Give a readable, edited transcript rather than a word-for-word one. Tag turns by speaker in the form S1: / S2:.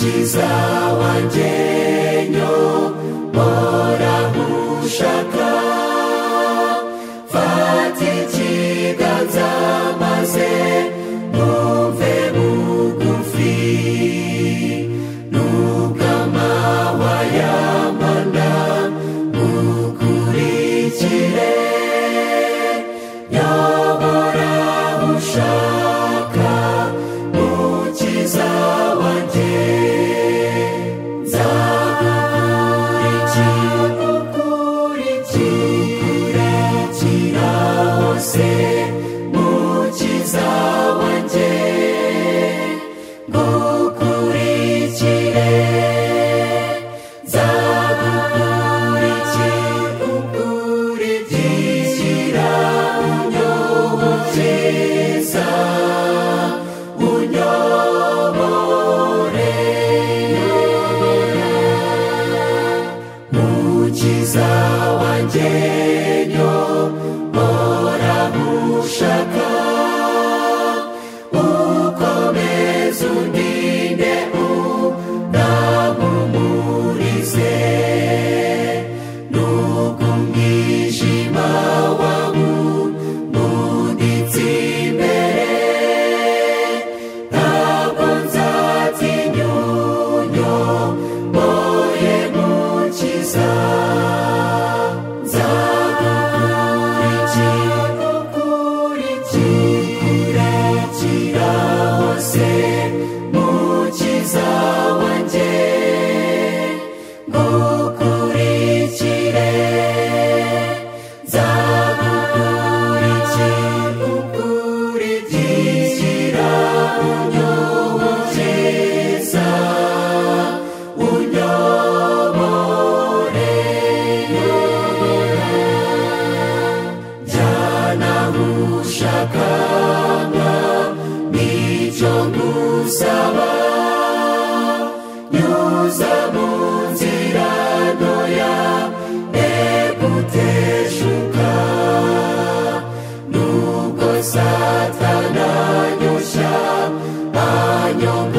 S1: mukiza wanjye nyobora aho ushaka fata ikiganza maze numve bugufi nubwo amahwa yamana ngukurikire nyobora aho ushaka mukiza wanjye nzagukurikira hose mukiza wanjye ngukurikire nzagukurikira unyobokeza unyobore mukiza wanjye nyobora aho ushaka ukomeze undinde unampumurize nubwo umwijima wawumbuditse imbere ntabwo nzatinya unyoboye mukiza nzagukurikira hose mukiza wanjye ngukurikire nzagukurikira unyobokeza unyobore jyana aho ushaka nicyo ngusaba nyuza mu nzira ntoya guteshuka nubwo satana anyoshya anyonga